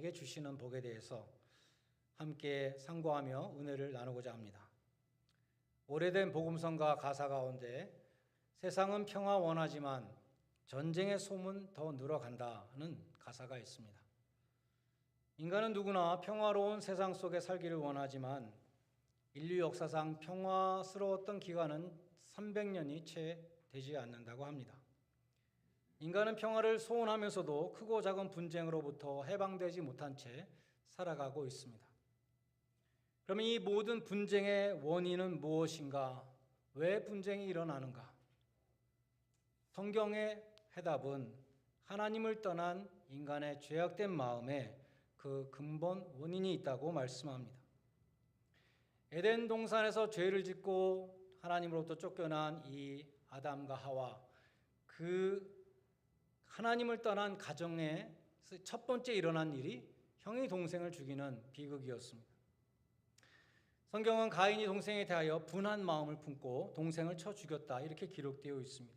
우리에게 주시는 복에 대해서 함께 상고하며 은혜를 나누고자 합니다. 오래된 복음성가 가사 가운데 세상은 평화 원하지만 전쟁의 소문 더 늘어간다는 가사가 있습니다. 인간은 누구나 평화로운 세상 속에 살기를 원하지만 인류 역사상 평화스러웠던 기간은 300년이 채 되지 않는다고 합니다. 인간은 평화를 소원하면서도 크고 작은 분쟁으로부터 해방되지 못한 채 살아가고 있습니다. 그러면 이 모든 분쟁의 원인은 무엇인가? 왜 분쟁이 일어나는가? 성경의 해답은 하나님을 떠난 인간의 죄악된 마음에 그 근본 원인이 있다고 말씀합니다. 에덴 동산에서 죄를 짓고 하나님으로부터 쫓겨난 이 아담과 하와, 그 하나님을 떠난 가정에 첫 번째 일어난 일이 형이 동생을 죽이는 비극이었습니다. 성경은 가인이 동생에 대하여 분한 마음을 품고 동생을 쳐 죽였다 이렇게 기록되어 있습니다.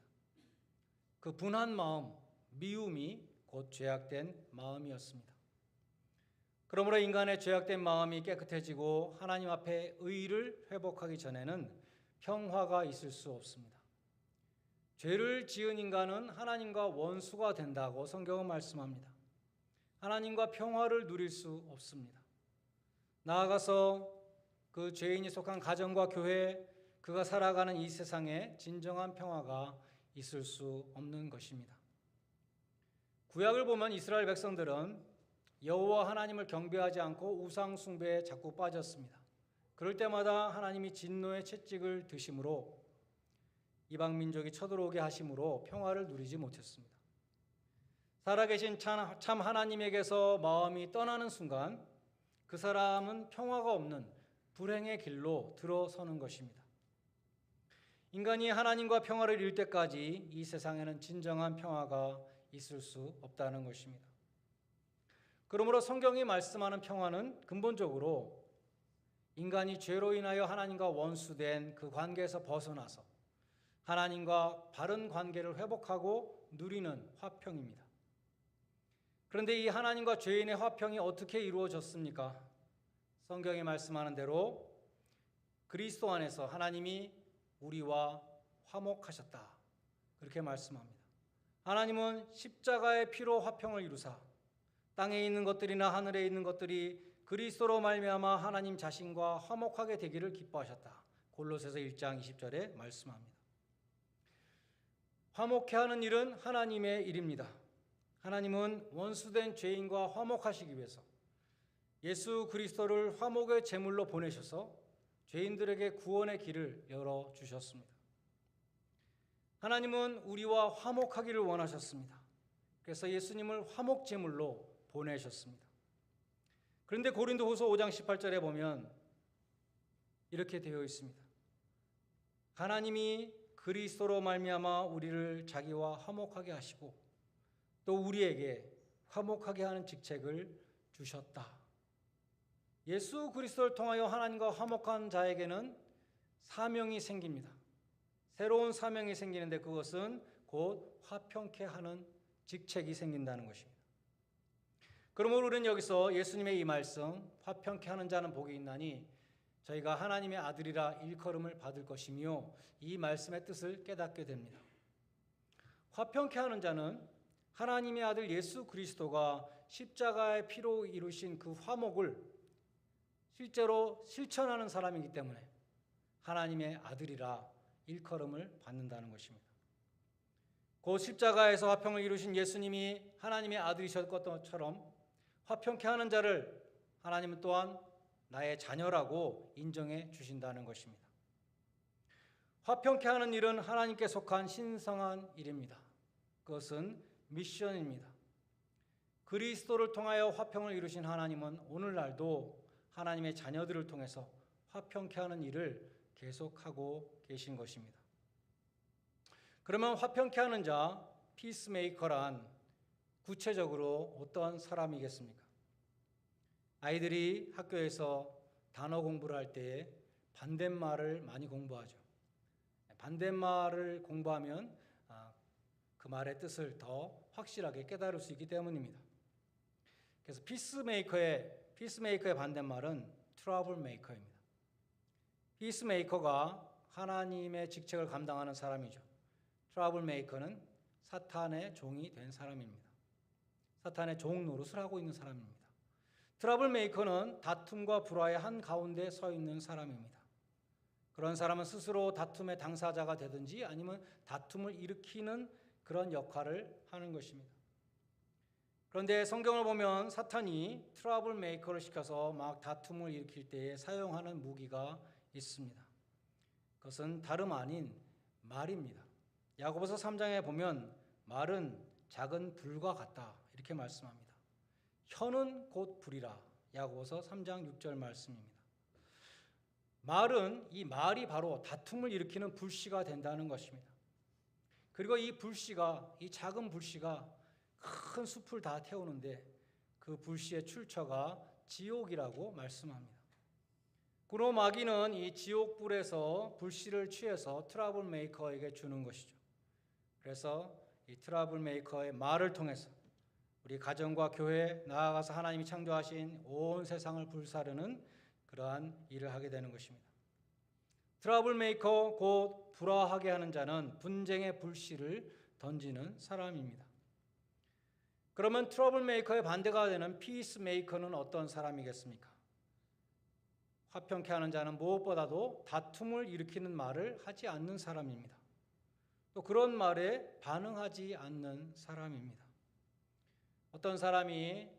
그 분한 마음, 미움이 곧 죄악된 마음이었습니다. 그러므로 인간의 죄악된 마음이 깨끗해지고 하나님 앞에 의를 회복하기 전에는 평화가 있을 수 없습니다. 죄를 지은 인간은 하나님과 원수가 된다고 성경은 말씀합니다. 하나님과 평화를 누릴 수 없습니다. 나아가서 그 죄인이 속한 가정과 교회, 그가 살아가는 이 세상에 진정한 평화가 있을 수 없는 것입니다. 구약을 보면 이스라엘 백성들은 여호와 하나님을 경배하지 않고 우상 숭배에 자꾸 빠졌습니다. 그럴 때마다 하나님이 진노의 채찍을 드심으로 이방 민족이 쳐들어오게 하심으로 평화를 누리지 못했습니다. 살아계신 참 하나님에게서 마음이 떠나는 순간 그 사람은 평화가 없는 불행의 길로 들어서는 것입니다. 인간이 하나님과 평화를 잃을 때까지 이 세상에는 진정한 평화가 있을 수 없다는 것입니다. 그러므로 성경이 말씀하는 평화는 근본적으로 인간이 죄로 인하여 하나님과 원수된 그 관계에서 벗어나서 하나님과 바른 관계를 회복하고 누리는 화평입니다. 그런데 이 하나님과 죄인의 화평이 어떻게 이루어졌습니까? 성경이 말씀하는 대로 그리스도 안에서 하나님이 우리와 화목하셨다. 그렇게 말씀합니다. 하나님은 십자가의 피로 화평을 이루사 땅에 있는 것들이나 하늘에 있는 것들이 그리스도로 말미암아 하나님 자신과 화목하게 되기를 기뻐하셨다. 골로새서 1장 20절에 말씀합니다. 화목케 하는 일은 하나님의 일입니다. 하나님은 원수된 죄인과 화목하시기 위해서 예수 그리스도를 화목의 제물로 보내셔서 죄인들에게 구원의 길을 열어주셨습니다. 하나님은 우리와 화목하기를 원하셨습니다. 그래서 예수님을 화목 제물로 보내셨습니다. 그런데 고린도후서 5장 18절에 보면 이렇게 되어 있습니다. 하나님이 그리스도로 말미암아 우리를 자기와 화목하게 하시고 또 우리에게 화목하게 하는 직책을 주셨다. 예수 그리스도를 통하여 하나님과 화목한 자에게는 사명이 생깁니다. 새로운 사명이 생기는데 그것은 곧 화평케 하는 직책이 생긴다는 것입니다. 그러므로 우리는 여기서 예수님의 이 말씀, 화평케 하는 자는 복이 있나니 저희가 하나님의 아들이라 일컬음을 받을 것이며 이 말씀의 뜻을 깨닫게 됩니다. 화평케 하는 자는 하나님의 아들 예수 그리스도가 십자가의 피로 이루신 그 화목을 실제로 실천하는 사람이기 때문에 하나님의 아들이라 일컬음을 받는다는 것입니다. 그 십자가에서 화평을 이루신 예수님이 하나님의 아들이셨던 것처럼 화평케 하는 자를 하나님은 또한 나의 자녀라고 인정해 주신다는 것입니다. 화평케 하는 일은 하나님께 속한 신성한 일입니다. 그것은 미션입니다. 그리스도를 통하여 화평을 이루신 하나님은 오늘날도 하나님의 자녀들을 통해서 화평케 하는 일을 계속하고 계신 것입니다. 그러면 화평케 하는 자, 피스메이커란 구체적으로 어떤 사람이겠습니까? 아이들이 학교에서 단어 공부를 할 때에 반대말을 많이 공부하죠. 반대말을 공부하면 그 말의 뜻을 더 확실하게 깨달을 수 있기 때문입니다. 그래서 피스메이커의 반대말은 트러블 메이커입니다. 피스메이커가 하나님의 직책을 감당하는 사람이죠. 트러블 메이커는 사탄의 종이 된 사람입니다. 사탄의 종 노릇을 하고 있는 사람입니다. 트러블 메이커는 다툼과 불화의 한가운데 서 있는 사람입니다. 그런 사람은 스스로 다툼의 당사자가 되든지 아니면 다툼을 일으키는 그런 역할을 하는 것입니다. 그런데 성경을 보면 사탄이 트러블 메이커를 시켜서 막 다툼을 일으킬 때에 사용하는 무기가 있습니다. 그것은 다름 아닌 말입니다. 야고보서 3장에 보면 말은 작은 불과 같다 이렇게 말씀합니다. 혀는 곧 불이라. 야고보서 3장 6절 말씀입니다. 이 말이 바로 다툼을 일으키는 불씨가 된다는 것입니다. 그리고 이 작은 불씨가 큰 숲을 다 태우는데 그 불씨의 출처가 지옥이라고 말씀합니다. 그로 마귀는 이 지옥불에서 불씨를 취해서 트러블 메이커에게 주는 것이죠. 그래서 이 트러블 메이커의 말을 통해서 우리 가정과 교회 나아가서 하나님이 창조하신 온 세상을 불사르는 그러한 일을 하게 되는 것입니다. 트러블 메이커 곧 불화하게 하는 자는 분쟁의 불씨를 던지는 사람입니다. 그러면 트러블 메이커의 반대가 되는 피스 메이커는 어떤 사람이겠습니까? 화평케 하는 자는 무엇보다도 다툼을 일으키는 말을 하지 않는 사람입니다. 또 그런 말에 반응하지 않는 사람입니다. 어떤 사람이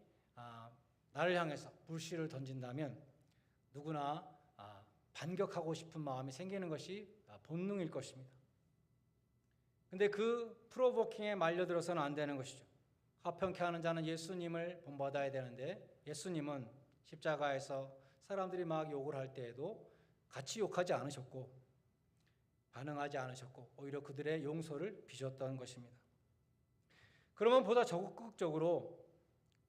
나를 향해서 불씨를 던진다면 누구나 반격하고 싶은 마음이 생기는 것이 본능일 것입니다. 그런데 그 프로보킹에 말려들어서는 안 되는 것이죠. 화평케 하는 자는 예수님을 본받아야 되는데 예수님은 십자가에서 사람들이 막 욕을 할 때에도 같이 욕하지 않으셨고 반응하지 않으셨고 오히려 그들의 용서를 빚었던 것입니다. 그러면 보다 적극적으로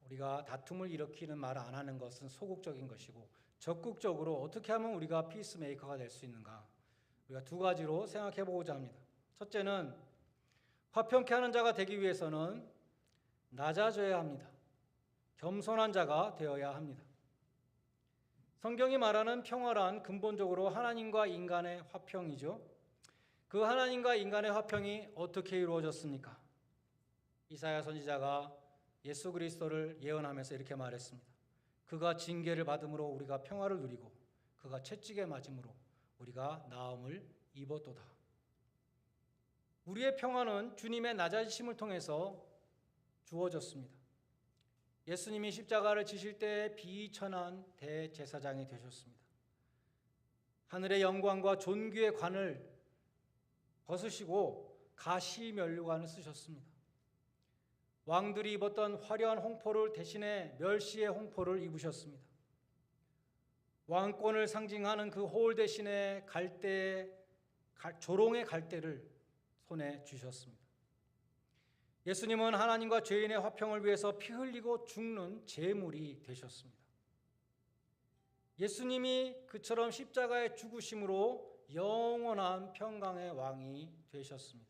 우리가 다툼을 일으키는 말을 안 하는 것은 소극적인 것이고 적극적으로 어떻게 하면 우리가 피스메이커가 될 수 있는가? 우리가 두 가지로 생각해 보고자 합니다. 첫째는 화평케 하는 자가 되기 위해서는 낮아져야 합니다. 겸손한 자가 되어야 합니다. 성경이 말하는 평화란 근본적으로 하나님과 인간의 화평이죠. 그 하나님과 인간의 화평이 어떻게 이루어졌습니까? 이사야 선지자가 예수 그리스도를 예언하면서 이렇게 말했습니다. 그가 징계를 받음으로 우리가 평화를 누리고 그가 채찍에 맞음으로 우리가 나음을 입었도다. 우리의 평화는 주님의 낮아지심을 통해서 주어졌습니다. 예수님이 십자가를 지실 때 비천한 대제사장이 되셨습니다. 하늘의 영광과 존귀의 관을 벗으시고 가시면류관을 쓰셨습니다. 왕들이 입었던 화려한 홍포를 대신에 멸시의 홍포를 입으셨습니다. 왕권을 상징하는 그 홀 대신에 조롱의 갈대를 손에 쥐셨습니다. 예수님은 하나님과 죄인의 화평을 위해서 피 흘리고 죽는 제물이 되셨습니다. 예수님이 그처럼 십자가의 죽으심으로 영원한 평강의 왕이 되셨습니다.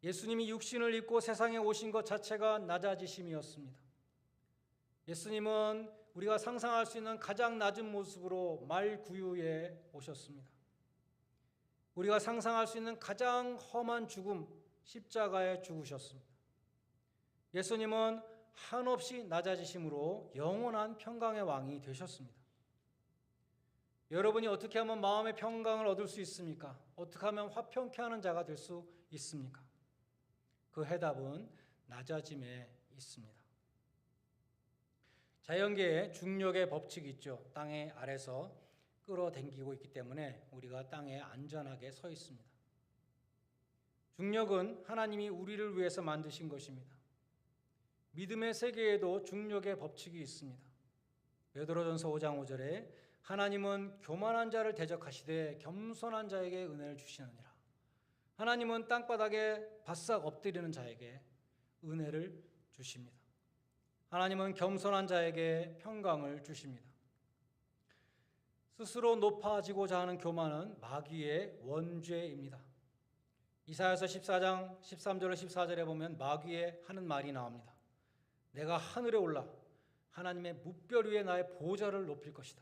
예수님이 육신을 입고 세상에 오신 것 자체가 낮아지심이었습니다. 예수님은 우리가 상상할 수 있는 가장 낮은 모습으로 말구유에 오셨습니다. 우리가 상상할 수 있는 가장 험한 죽음, 십자가에 죽으셨습니다. 예수님은 한없이 낮아지심으로 영원한 평강의 왕이 되셨습니다. 여러분이 어떻게 하면 마음의 평강을 얻을 수 있습니까? 어떻게 하면 화평케 하는 자가 될 수 있습니까? 그 해답은 낮아짐에 있습니다. 자연계에 중력의 법칙이 있죠. 땅의 아래서 끌어당기고 있기 때문에 우리가 땅에 안전하게 서 있습니다. 중력은 하나님이 우리를 위해서 만드신 것입니다. 믿음의 세계에도 중력의 법칙이 있습니다. 베드로전서 5장 5절에 하나님은 교만한 자를 대적하시되 겸손한 자에게 은혜를 주시느니라. 하나님은 땅바닥에 바싹 엎드리는 자에게 은혜를 주십니다. 하나님은 겸손한 자에게 평강을 주십니다. 스스로 높아지고자 하는 교만은 마귀의 원죄입니다. 이사야서 14장 13절로 14절에 보면 마귀의 하는 말이 나옵니다. 내가 하늘에 올라 하나님의 무별 위에 나의 보좌를 높일 것이다.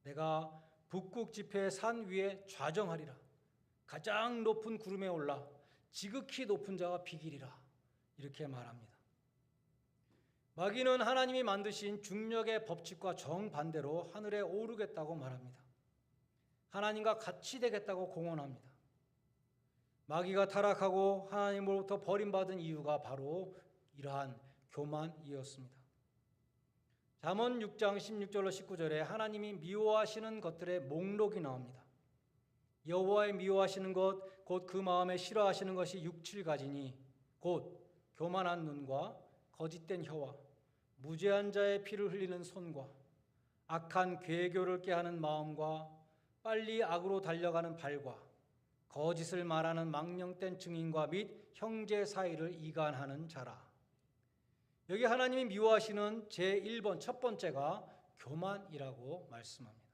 내가 북극 지폐의 산 위에 좌정하리라. 가장 높은 구름에 올라 지극히 높은 자가 비기리라. 이렇게 말합니다. 마귀는 하나님이 만드신 중력의 법칙과 정반대로 하늘에 오르겠다고 말합니다. 하나님과 같이 되겠다고 공언합니다. 마귀가 타락하고 하나님으로부터 버림받은 이유가 바로 이러한 교만이었습니다. 잠언 6장 16절로 19절에 하나님이 미워하시는 것들의 목록이 나옵니다. 여호와의 미워하시는 것 곧 그 마음에 싫어하시는 것이 6, 7가지니 곧 교만한 눈과 거짓된 혀와 무죄한 자의 피를 흘리는 손과 악한 괴교를 깨하는 마음과 빨리 악으로 달려가는 발과 거짓을 말하는 망령된 증인과 및 형제 사이를 이간하는 자라. 여기 하나님이 미워하시는 제1번 첫 번째가 교만이라고 말씀합니다.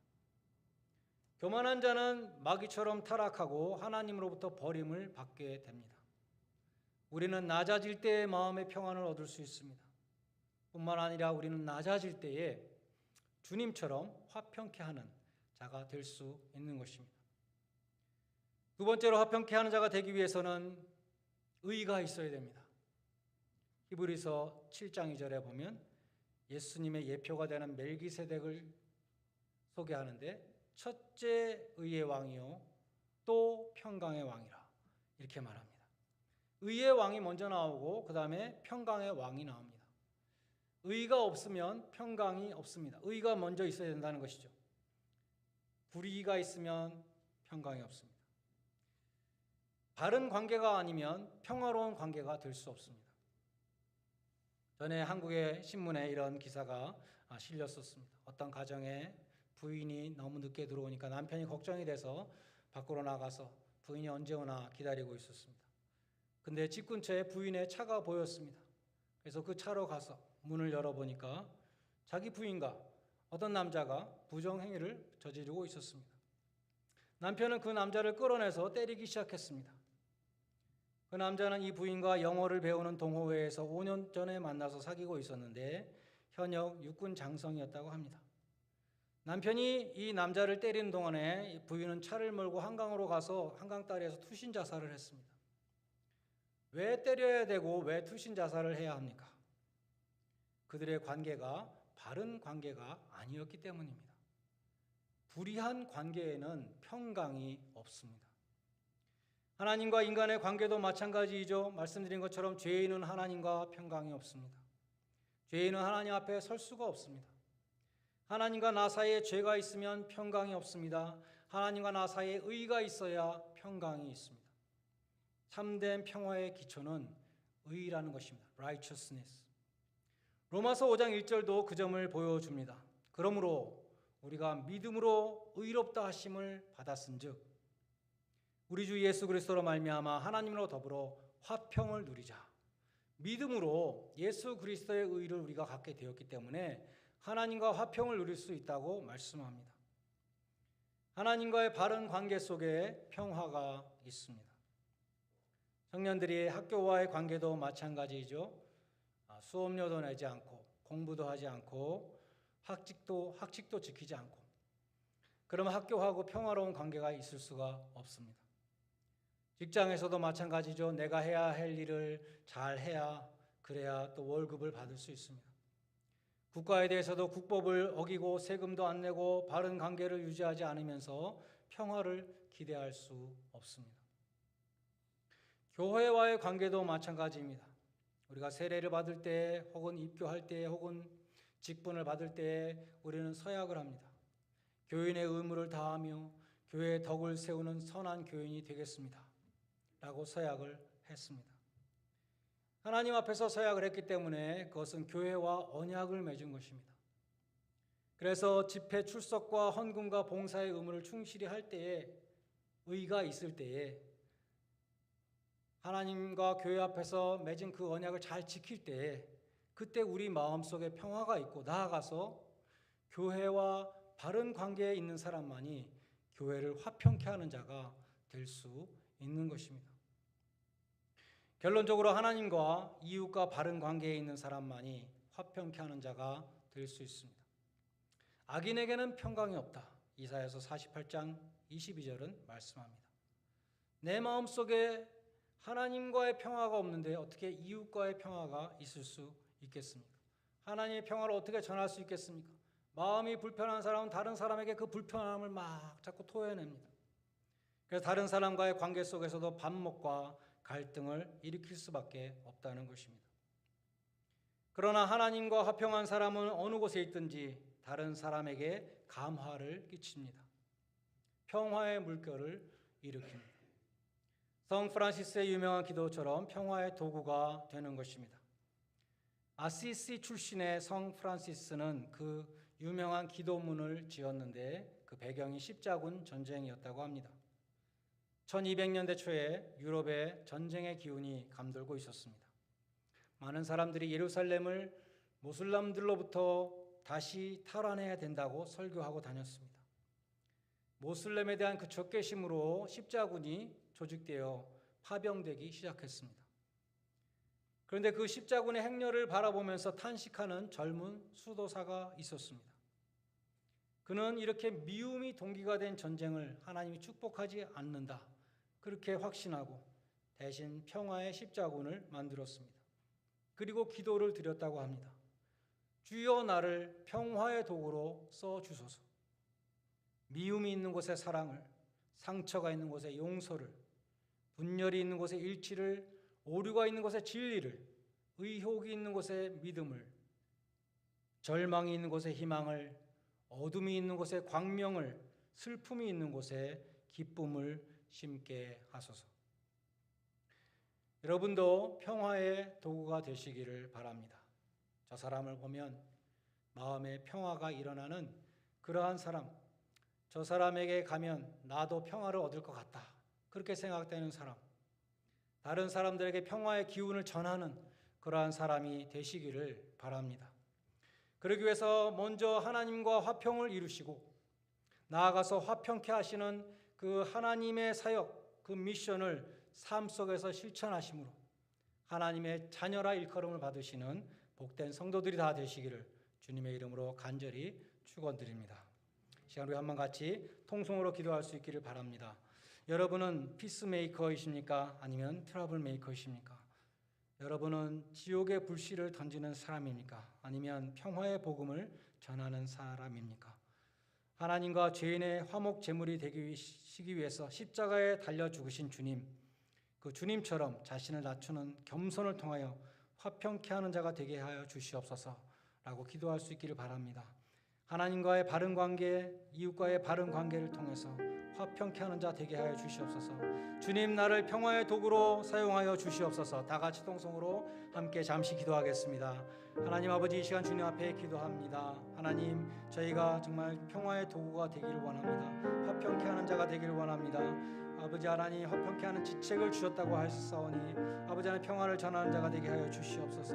교만한 자는 마귀처럼 타락하고 하나님으로부터 버림을 받게 됩니다. 우리는 낮아질 때의 마음의 평안을 얻을 수 있습니다. 뿐만 아니라 우리는 낮아질 때에 주님처럼 화평케 하는 자가 될 수 있는 것입니다. 두 번째로 화평케 하는 자가 되기 위해서는 의가 있어야 됩니다. 히브리서 7장 2절에 보면 예수님의 예표가 되는 멜기세덱을 소개하는데 첫째 의의 왕이요 또 평강의 왕이라 이렇게 말합니다. 의의 왕이 먼저 나오고 그 다음에 평강의 왕이 나옵니다. 의가 없으면 평강이 없습니다. 의가 먼저 있어야 된다는 것이죠. 불의가 있으면 평강이 없습니다. 바른 관계가 아니면 평화로운 관계가 될 수 없습니다. 전에 한국의 신문에 이런 기사가 실렸었습니다. 어떤 가정에 부인이 너무 늦게 들어오니까 남편이 걱정이 돼서 밖으로 나가서 부인이 언제 오나 기다리고 있었습니다. 근데 집 근처에 부인의 차가 보였습니다. 그래서 그 차로 가서 문을 열어보니까 자기 부인과 어떤 남자가 부정행위를 저지르고 있었습니다. 남편은 그 남자를 끌어내서 때리기 시작했습니다. 그 남자는 이 부인과 영어를 배우는 동호회에서 5년 전에 만나서 사귀고 있었는데 현역 육군 장성이었다고 합니다. 남편이 이 남자를 때리는 동안에 부인은 차를 몰고 한강으로 가서 한강다리에서 투신 자살을 했습니다. 왜 때려야 되고 왜 투신 자살을 해야 합니까? 그들의 관계가 바른 관계가 아니었기 때문입니다. 불의한 관계에는 평강이 없습니다. 하나님과 인간의 관계도 마찬가지이죠. 말씀드린 것처럼 죄인은 하나님과 평강이 없습니다. 죄인은 하나님 앞에 설 수가 없습니다. 하나님과 나 사이에 죄가 있으면 평강이 없습니다. 하나님과 나 사이에 의가 있어야 평강이 있습니다. 참된 평화의 기초는 의라는 것입니다. righteousness. 로마서 5장 1절도 그 점을 보여줍니다. 그러므로 우리가 믿음으로 의롭다 하심을 받았은즉 우리 주 예수 그리스도로 말미암아 하나님으로 더불어 화평을 누리자. 믿음으로 예수 그리스도의 의를 우리가 갖게 되었기 때문에 하나님과 화평을 누릴 수 있다고 말씀합니다. 하나님과의 바른 관계 속에 평화가 있습니다. 청년들이 학교와의 관계도 마찬가지이죠. 수업료도 내지 않고 공부도 하지 않고 학칙도 지키지 않고 그러면 학교하고 평화로운 관계가 있을 수가 없습니다. 직장에서도 마찬가지죠. 내가 해야 할 일을 잘 해야 그래야 또 월급을 받을 수 있습니다. 국가에 대해서도 국법을 어기고 세금도 안 내고 바른 관계를 유지하지 않으면서 평화를 기대할 수 없습니다. 교회와의 관계도 마찬가지입니다. 우리가 세례를 받을 때 혹은 입교할 때 혹은 직분을 받을 때 우리는 서약을 합니다. 교인의 의무를 다하며 교회의 덕을 세우는 선한 교인이 되겠습니다. 라고 서약을 했습니다. 하나님 앞에서 서약을 했기 때문에 그것은 교회와 언약을 맺은 것입니다. 그래서 집회 출석과 헌금과 봉사의 의무를 충실히 할 때에 의가 있을 때에 하나님과 교회 앞에서 맺은 그 언약을 잘 지킬 때에 그때 우리 마음속에 평화가 있고 나아가서 교회와 바른 관계에 있는 사람만이 교회를 화평케 하는 자가 될 수 있는 것입니다. 결론적으로 하나님과 이웃과 바른 관계에 있는 사람만이 화평케 하는 자가 드릴 수 있습니다. 악인에게는 평강이 없다. 이사야서 48장 22절은 말씀합니다. 내 마음속에 하나님과의 평화가 없는데 어떻게 이웃과의 평화가 있을 수 있겠습니까? 하나님의 평화를 어떻게 전할 수 있겠습니까? 마음이 불편한 사람은 다른 사람에게 그 불편함을 막 자꾸 토해냅니다. 그래서 다른 사람과의 관계 속에서도 반목과 갈등을 일으킬 수밖에 없다는 것입니다. 그러나 하나님과 화평한 사람은 어느 곳에 있든지 다른 사람에게 감화를 끼칩니다. 평화의 물결을 일으킵니다. 성 프란시스의 유명한 기도처럼 평화의 도구가 되는 것입니다. 아시시 출신의 성 프란시스는 그 유명한 기도문을 지었는데 그 배경이 십자군 전쟁이었다고 합니다. 1200년대 초에 유럽에 전쟁의 기운이 감돌고 있었습니다. 많은 사람들이 예루살렘을 모슬람들로부터 다시 탈환해야 된다고 설교하고 다녔습니다. 모슬렘에 대한 그 적개심으로 십자군이 조직되어 파병되기 시작했습니다. 그런데 그 십자군의 행렬을 바라보면서 탄식하는 젊은 수도사가 있었습니다. 그는 이렇게 미움이 동기가 된 전쟁을 하나님이 축복하지 않는다, 그렇게 확신하고 대신 평화의 십자군을 만들었습니다. 그리고 기도를 드렸다고 합니다. 주여 나를 평화의 도구로 써주소서. 미움이 있는 곳에 사랑을, 상처가 있는 곳에 용서를, 분열이 있는 곳에 일치를, 오류가 있는 곳에 진리를, 의혹이 있는 곳에 믿음을, 절망이 있는 곳에 희망을, 어둠이 있는 곳에 광명을, 슬픔이 있는 곳에 기쁨을 심게 하소서. 여러분도 평화의 도구가 되시기를 바랍니다. 저 사람을 보면 마음에 평화가 일어나는 그러한 사람, 저 사람에게 가면 나도 평화를 얻을 것 같다, 그렇게 생각되는 사람, 다른 사람들에게 평화의 기운을 전하는 그러한 사람이 되시기를 바랍니다. 그러기 위해서 먼저 하나님과 화평을 이루시고 나아가서 화평케 하시는 그 하나님의 사역, 그 미션을 삶 속에서 실천하심으로 하나님의 자녀라 일컬음을 받으시는 복된 성도들이 다 되시기를 주님의 이름으로 간절히 축원드립니다. 시간 우리 한번 같이 통성으로 기도할 수 있기를 바랍니다. 여러분은 피스메이커이십니까? 아니면 트러블 메이커이십니까? 여러분은 지옥의 불씨를 던지는 사람입니까? 아니면 평화의 복음을 전하는 사람입니까? 하나님과 죄인의 화목 제물이 되시기 위해서 십자가에 달려 죽으신 주님, 그 주님처럼 자신을 낮추는 겸손을 통하여 화평케 하는 자가 되게 하여 주시옵소서라고 기도할 수 있기를 바랍니다. 하나님과의 바른 관계, 이웃과의 바른 관계를 통해서 화평케 하는 자 되게 하여 주시옵소서. 주님, 나를 평화의 도구로 사용하여 주시옵소서. 다 같이 통성으로 함께 잠시 기도하겠습니다. 하나님 아버지, 이 시간 주님 앞에 기도합니다. 하나님, 저희가 정말 평화의 도구가 되기를 원합니다. 화평케 하는 자가 되기를 원합니다. 아버지 하나님, 화평케 하는 지책을 주셨다고 하셨사오니 아버지 하나님, 평화를 전하는 자가 되게 하여 주시옵소서.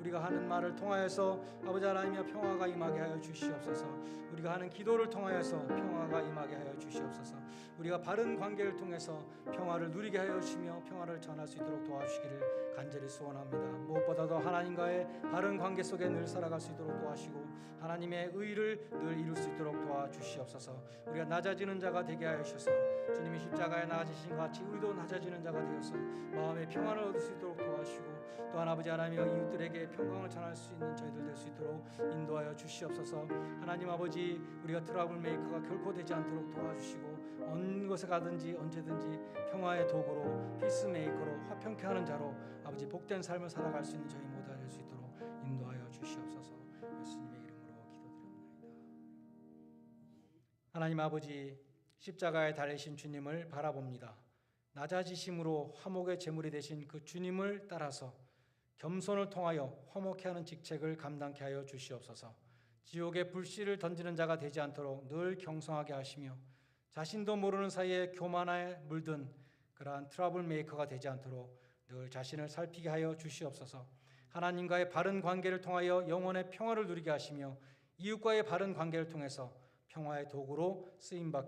우리가 하는 말을 통하여서 아버지 하나님의 평화가 임하게 하여 주시옵소서. 우리가 하는 기도를 통하여서 평화가 임하게 하여 주시옵소서. 우리가 바른 관계를 통해서 평화를 누리게 하여 주시며 평화를 전할 수 있도록 도와주시기를 간절히 소원합니다. 무엇보다도 하나님과의 바른 관계 속에 늘 살아갈 수 있도록 도와주시고 하나님의 의를 늘 이룰 수 있도록 도와주시옵소서. 우리가 낮아지는 자가 되게 하여 주셔서 주님이 십자가에 나아지신 것 같이 우리도 낮아지는 자가 되어서 마음의 평안을 얻을 수 있도록 도와주시고, 또한 아버지 하나님과 이웃들에게 평강을 전할 수 있는 저희들 될 수 있도록 인도하여 주시옵소서. 하나님 아버지, 우리가 트러블 메이커가 결코 되지 않도록 도와주시고 어느 곳에 가든지 언제든지 평화의 도구로, 피스메이커로, 화평케 하는 자로 아버지 복된 삶을 살아갈 수 있는 저희 모두가 될 수 있도록 인도하여 주시옵소서. 예수님의 이름으로 기도드립니다. 하나님 아버지, 십자가에 달리신 주님을 바라봅니다. 낮아지심으로 화목의 제물이 되신 그 주님을 따라서 겸손을 통하여 화목케 하는 직책을 감당케 하여 주시옵소서. 지옥의 불씨를 던지는 자가 되지 않도록 늘 경성하게 하시며 자신도 모르는 사이에 교만에 물든 그러한 트러블 메이커가 되지 않도록 늘 자신을 살피게 하여 주시옵소서. 하나님과의 바른 관계를 통하여 영혼의 평화를 누리게 하시며 이웃과의 바른 관계를 통해서 평화의 도구로 쓰임받게